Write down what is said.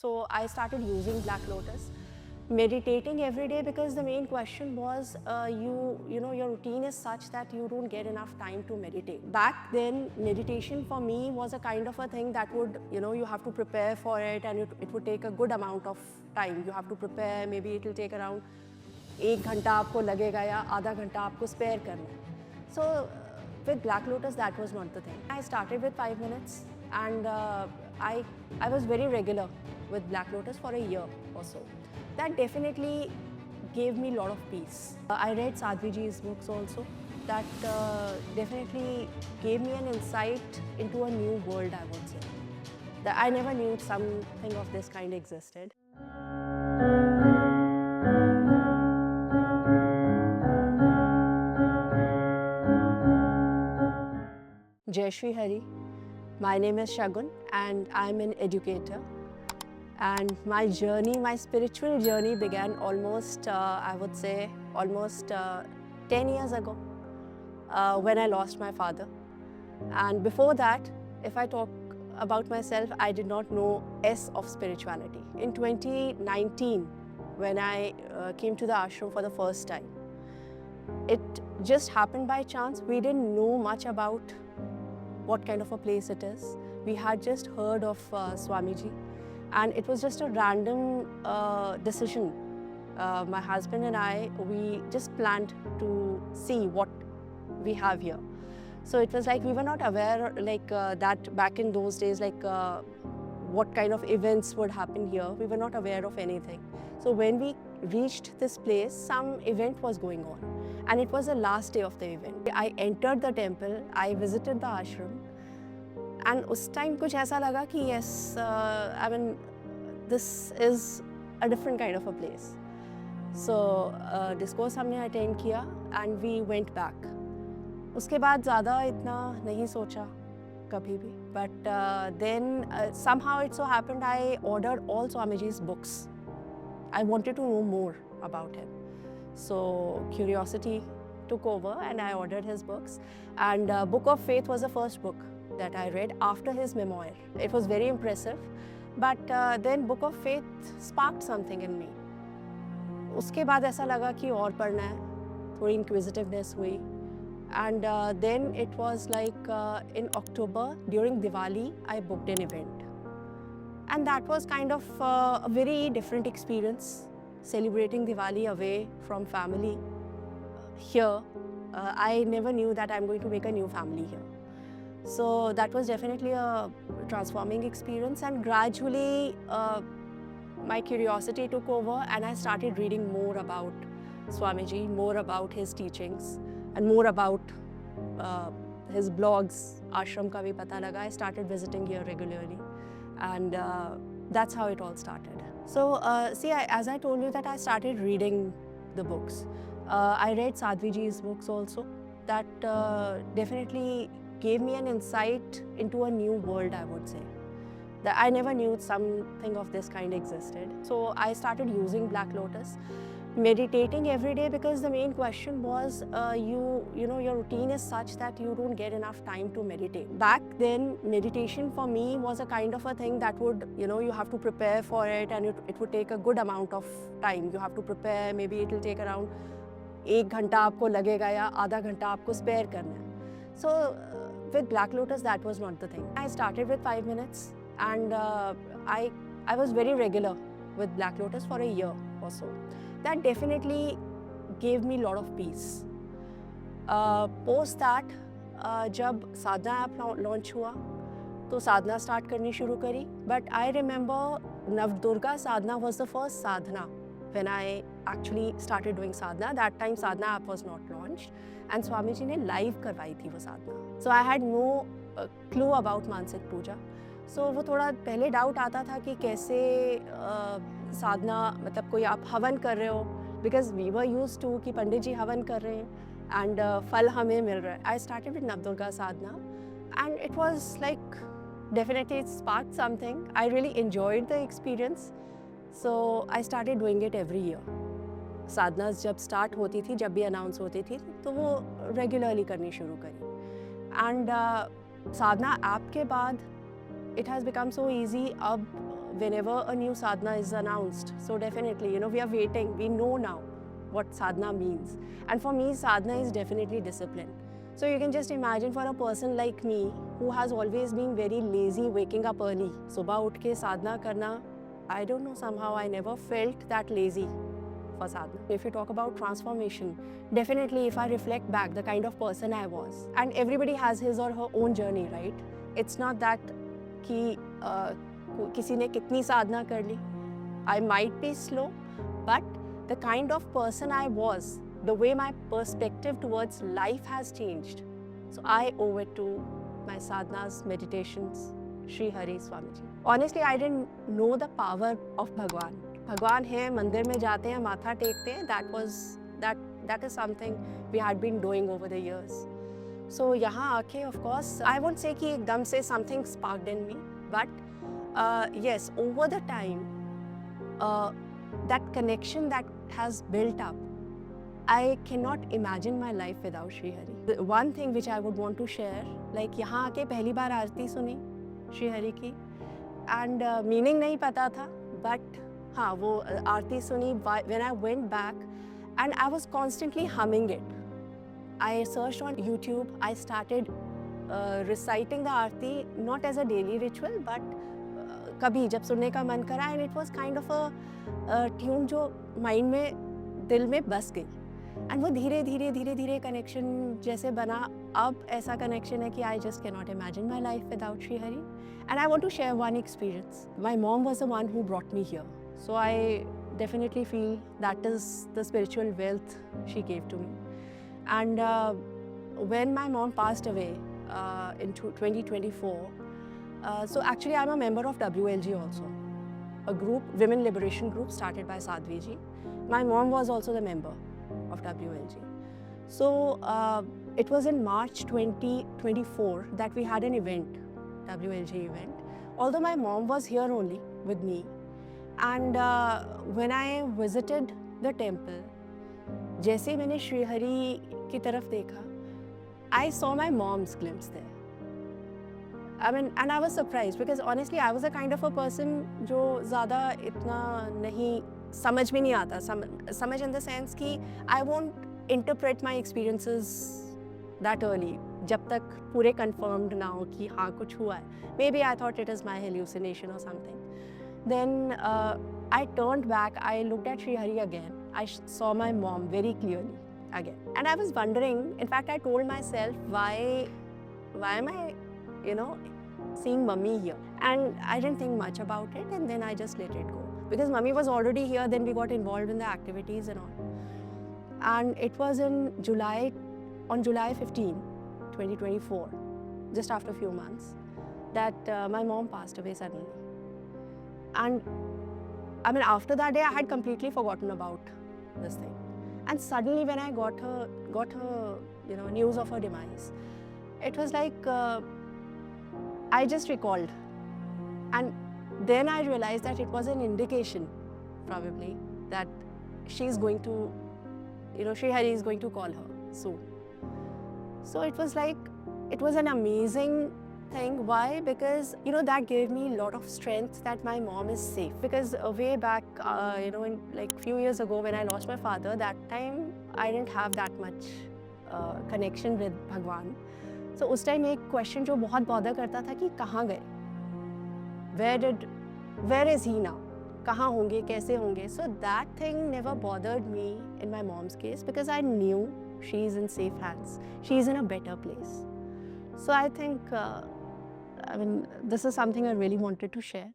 So I started using Black Lotus, meditating every day, because the main question was your routine is such that you don't get enough time to meditate. Back then, meditation for me was a kind of a thing that would, you have to prepare for it, and it would take a good amount of time. You have to prepare, maybe it will take around 1 घंटा आपको लगेगा या आधा घंटा आपको spare करना है. So with Black Lotus, that was not the thing. I started with 5 minutes, and I was very regular with Black Lotus for a year or so. That definitely gave me a lot of peace. I read Sadhvi ji's books also. That definitely gave me an insight into a new world, I would say. That I never knew something of this kind existed. Jai Shri Hari. My name is Shagun, and I'm an educator. And my journey, my spiritual journey began almost, I would say, almost 10 years ago when I lost my father. And before that, if I talk about myself, I did not know S of spirituality. In 2019, when I came to the ashram for the first time, it just happened by chance. We didn't know much about what kind of a place it is. We had just heard of Swamiji, and it was just a random decision. My husband and I, we just planned to see what we have here. So it was like we were not aware that back in those days, what kind of events would happen here. We were not aware of anything. So when we reached this place, some event was going on, and it was the last day of the event. I entered the temple, I visited the ashram, and उस time कुछ ऐसा लगा कि yes, I mean, this is a different kind of a place. So discourse हमने attend किया, and we went back. उसके बाद ज़्यादा इतना नहीं सोचा कभी भी. But then somehow it so happened I ordered all Swamiji's books. I wanted to know more about him. So curiosity took over, and I ordered his books. And Book of Faith was the first book that I read after his memoir. It was very impressive. But then Book of Faith sparked something in me. उसके बाद ऐसा लगा कि और पढ़ना है, थोड़ी inquisitiveness हुई. And then it was like in October, during Diwali, I booked an event. And that was kind of a very different experience, celebrating Diwali away from family. Here, I never knew that I'm going to make a new family here. So that was definitely a transforming experience, and gradually my curiosity took over, and I started reading more about Swamiji, more about his teachings, and more about his blogs. Ashram ka bhi pata laga. I started visiting here regularly, and that's how it all started. So as I told you that I started reading the books. I read Sadhvi ji's books also. That definitely gave me an insight into a new world, I would say. That I never knew something of this kind existed. So I started using Black Lotus, meditating every day, because the main question was your routine is such that you don't get enough time to meditate. Back then, meditation for me was a kind of a thing that would, you have to prepare for it, and it would take a good amount of time. You have to prepare, maybe it will take around 1 घंटा आपको लगेगा या आधा घंटा आपको spare करना है. So with Black Lotus, that was not the thing. I started with 5 minutes, and I was very regular with Black Lotus for a year or so. That definitely gave me a lot of peace. Post that, जब साधना app launch हुआ, तो साधना start करनी शुरू करी. But I remember Navdurga sadhana was the first sadhana when I actually started doing sadhana. That time sadhana app was not launched, and Swamiji ने live करवाई थी वो sadhana. So I had no clue about मानसिक पूजा. So वो थोड़ा पहले doubt आता था कि कैसे साधना, मतलब कोई आप हवन कर रहे हो, because we were used to कि पंडित जी हवन कर रहे हैं and फल हमें मिल रहा है. I started with Navdurga sadhana, and it was like definitely it sparked something. I really enjoyed the experience, so I started doing it every year. साधनास जब स्टार्ट होती थी, जब भी अनाउंस होती थी, तो वो रेगुलरली करनी शुरू करी. एंड साधना ऐप के बाद it has become so easy. अब whenever a new sadhana is announced. So definitely, we are waiting. We know now what sadhana means. And for me, sadhana is definitely discipline. So you can just imagine for a person like me who has always been very lazy waking up early. Subah uthe ke sadhana karna, I don't know, somehow I never felt that lazy for sadhana. If you talk about transformation, definitely if I reflect back the kind of person I was, and everybody has his or her own journey, right? It's not that कि किसी ने कितनी साधना कर ली. I might be slow, but the kind of person I was, the way my perspective towards life has changed. So I owe it to my sadhanas, meditations, Sri Hari Swamiji. Honestly, I didn't know the power of Bhagwan. भगवान है, मंदिर में जाते हैं, माथा टेकते हैं. That is something we had been doing over the years. So यहाँ आके, of course, I won't say कि एकदम से something sparked in me, but yes, over the time, that connection that has built up, I cannot imagine my life without Sri Hari. The one thing which I would want to share, like यहाँ आके पहली बार आरती सुनी Sri Hari की, and meaning नहीं पता था, but हाँ वो आरती सुनी. When I went back, and I was constantly humming it. I searched on YouTube. I started reciting the aarti not as a daily ritual, but कभी जब सुनने का मन करा, and it was kind of a tune जो mind में, दिल में बस गई. And वो धीरे धीरे connection जैसे बना. अब ऐसा connection है कि I just cannot imagine my life without Sri Hari. And I want to share one experience. My mom was the one who brought me here. So I definitely feel that is the spiritual wealth she gave to me. And when my mom passed away in 2024, so actually I'm a member of WLG also, a group, women liberation group started by Sadhvi ji. My mom was also the member of WLG. So it was in March 2024 that we had an event, WLG event. Although my mom was here only with me, and when I visited the temple, जैसे ही मैंने श्री हरि की तरफ देखा, I saw my mom's glimpse there. I mean, and I was surprised because honestly, I was a kind of a person जो ज़्यादा इतना नहीं समझ में नहीं आता. समझ in the sense कि I won't interpret my experiences that early. जब तक पूरे confirmed ना हो कि हाँ कुछ हुआ है. Maybe I thought it is my hallucination or something. Then I turned back, I looked at Sri Hari again. I saw my mom very clearly again. And I was wondering, in fact, I told myself, why am I, seeing mummy here? And I didn't think much about it, and then I just let it go. Because mummy was already here, then we got involved in the activities and all. And it was on July 15, 2024, just after a few months, that my mom passed away suddenly. And I mean, after that day, I had completely forgotten about this thing. And suddenly, when I got her, news of her demise, it was like I just recalled, and then I realized that it was an indication, probably, that she's going to, Sri Hari is going to call her soon. So it was like, it was an amazing thing. Why? Because that gave me a lot of strength that my mom is safe. Because way back, in like few years ago when I lost my father, that time I didn't have that much connection with Bhagwan. So उस time एक question जो बहुत bother करता था कि कहाँ गए? Where is he now? कहाँ होंगे? कैसे होंगे? So that thing never bothered me in my mom's case because I knew she's in safe hands. She's in a better place. So I think, this is something I really wanted to share.